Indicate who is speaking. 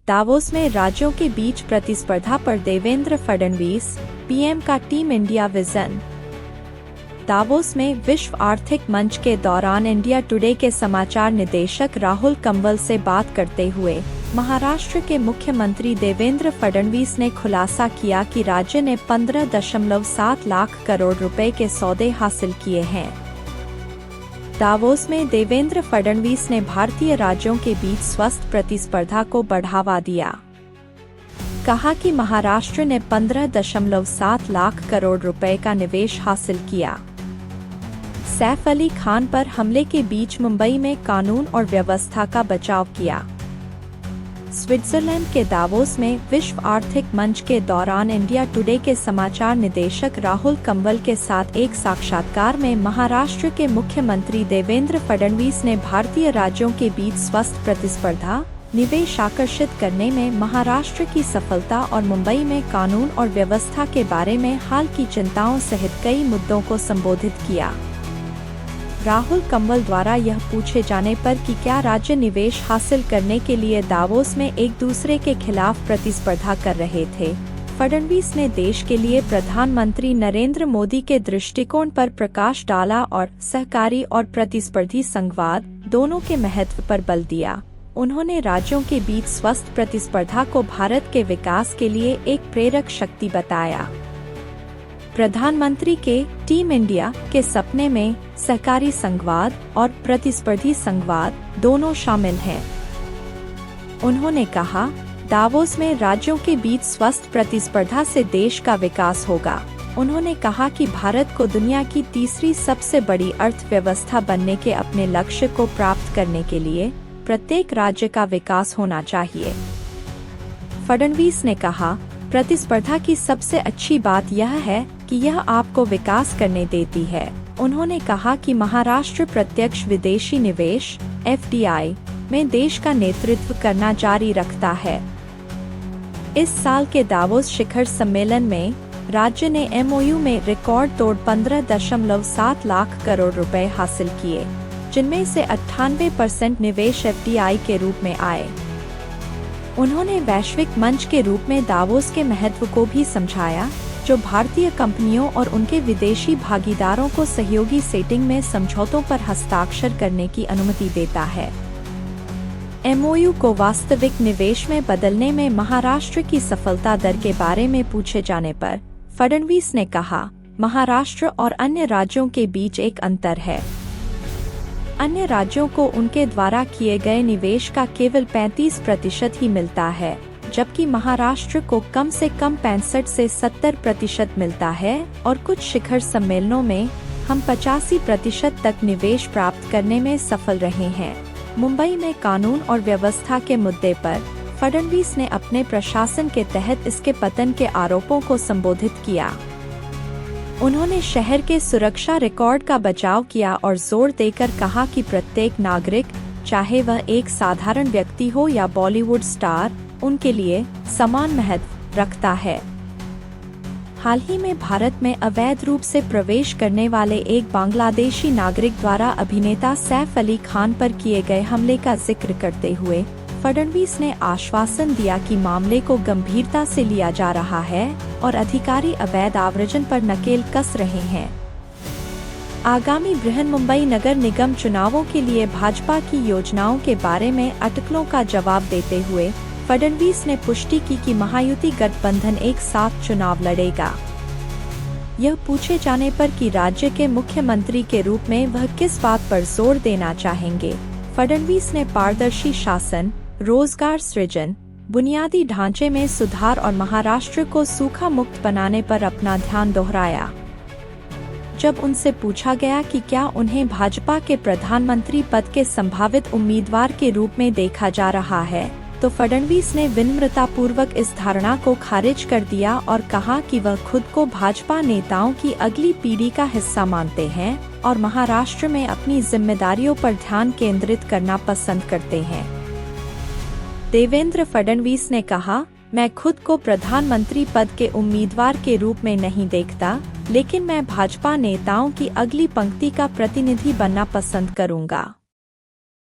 Speaker 1: Davos में राज्यों के बीच प्रतिस्पर्धा पर देवेंद्र फडणवीस, पीएम का टीम इंडिया विजन। दावोस में विश्व आर्थिक मंच के दौरान इंडिया टुडे के समाचार निदेशक राहुल कंवल से बात करते हुए महाराष्ट्र के मुख्यमंत्री देवेंद्र फडणवीस ने खुलासा किया कि राज्य ने 15.7 लाख करोड़ रुपए के सौदे हासिल किए हैं। दावोस में देवेंद्र फडणवीस ने भारतीय राज्यों के बीच स्वस्थ प्रतिस्पर्धा को बढ़ावा दिया। कहा कि महाराष्ट्र ने 15.7 लाख करोड़ रुपए का निवेश हासिल किया। सैफ अली खान पर हमले के बीच मुंबई में कानून और व्यवस्था का बचाव किया। स्विट्जरलैंड के दावोस में विश्व आर्थिक मंच के दौरान इंडिया टुडे के समाचार निदेशक राहुल कंवल के साथ एक साक्षात्कार में महाराष्ट्र के मुख्यमंत्री देवेंद्र फडणवीस ने भारतीय राज्यों के बीच स्वस्थ प्रतिस्पर्धा, निवेश आकर्षित करने में महाराष्ट्र की सफलता और मुंबई में कानून और व्यवस्था के बारे में हाल की चिंताओं सहित कई मुद्दों को संबोधित किया। राहुल कंवल द्वारा यह पूछे जाने पर कि क्या राज्य निवेश हासिल करने के लिए दावोस में एक दूसरे के खिलाफ प्रतिस्पर्धा कर रहे थे, फडणवीस ने देश के लिए प्रधानमंत्री नरेंद्र मोदी के दृष्टिकोण पर प्रकाश डाला और सहकारी और प्रतिस्पर्धी संघवाद दोनों के महत्व पर बल दिया। उन्होंने राज्यों के बीच स्वस्थ प्रतिस्पर्धा को भारत के विकास के लिए एक प्रेरक शक्ति बताया। प्रधानमंत्री के टीम इंडिया के सपने में सहकारी संघवाद और प्रतिस्पर्धी संघवाद दोनों शामिल हैं। उन्होंने कहा, दावोस में राज्यों के बीच स्वस्थ प्रतिस्पर्धा से देश का विकास होगा। उन्होंने कहा कि भारत को दुनिया की तीसरी सबसे बड़ी अर्थव्यवस्था बनने के अपने लक्ष्य को प्राप्त करने के लिए प्रत्येक राज्य का विकास होना चाहिए। फडणवीस ने कहा, प्रतिस्पर्धा की सबसे अच्छी बात यह है कि यह आपको विकास करने देती है। उन्होंने कहा कि महाराष्ट्र प्रत्यक्ष विदेशी निवेश (FDI) में देश का नेतृत्व करना जारी रखता है। इस साल के दावोस शिखर सम्मेलन में राज्य ने MOU में रिकॉर्ड तोड़ 15.7 लाख करोड़ रुपए हासिल किए, जिनमें से 98% निवेश FDI के रूप में आए। उन्होंने वैश्विक मंच के रूप में दावोस के महत्व को भी समझाया, जो भारतीय कंपनियों और उनके विदेशी भागीदारों को सहयोगी सेटिंग में समझौतों पर हस्ताक्षर करने की अनुमति देता है। MOU को वास्तविक निवेश में बदलने में महाराष्ट्र की सफलता दर के बारे में पूछे जाने पर फडणवीस ने कहा, महाराष्ट्र और अन्य राज्यों के बीच एक अंतर है। अन्य राज्यों को उनके द्वारा किए गए निवेश का केवल 35% ही मिलता है, जबकि महाराष्ट्र को कम से कम 65 से 70% मिलता है और कुछ शिखर सम्मेलनों में हम 85% तक निवेश प्राप्त करने में सफल रहे हैं। मुंबई में कानून और व्यवस्था के मुद्दे पर फडणवीस ने अपने प्रशासन के तहत इसके पतन के आरोपों को संबोधित किया। उन्होंने शहर के सुरक्षा रिकॉर्ड का बचाव किया और जोर देकर कहा कि प्रत्येक नागरिक, चाहे वह एक साधारण व्यक्ति हो या बॉलीवुड स्टार, उनके लिए समान महत्व रखता है। हाल ही में भारत में अवैध रूप से प्रवेश करने वाले एक बांग्लादेशी नागरिक द्वारा अभिनेता सैफ अली खान पर किए गए हमले का जिक्र करते हुए फडणवीस ने आश्वासन दिया कि मामले को गंभीरता से लिया जा रहा है और अधिकारी अवैध आव्रजन पर नकेल कस रहे हैं। आगामी बृहन्मुंबई नगर निगम चुनावों के लिए भाजपा की योजनाओं के बारे में अटकलों का जवाब देते हुए फडणवीस ने पुष्टि की कि महायुति गठबंधन एक साथ चुनाव लड़ेगा। यह पूछे जाने पर कि राज्य के मुख्यमंत्री के रूप में वह किस बात पर जोर देना चाहेंगे, फडणवीस ने पारदर्शी शासन, रोजगार सृजन, बुनियादी ढांचे में सुधार और महाराष्ट्र को सूखा मुक्त बनाने पर अपना ध्यान दोहराया। जब उनसे पूछा गया कि क्या उन्हें भाजपा के प्रधानमंत्री पद के संभावित उम्मीदवार के रूप में देखा जा रहा है, तो फडणवीस ने विनम्रतापूर्वक इस धारणा को खारिज कर दिया और कहा कि वह खुद को भाजपा नेताओं की अगली पीढ़ी का हिस्सा मानते हैं और महाराष्ट्र में अपनी जिम्मेदारियों पर ध्यान केंद्रित करना पसंद करते हैं। देवेंद्र फडणवीस ने कहा, मैं खुद को प्रधानमंत्री पद के उम्मीदवार के रूप में नहीं देखता, लेकिन मैं भाजपा नेताओं की अगली पंक्ति का प्रतिनिधि बनना पसंद करूंगा।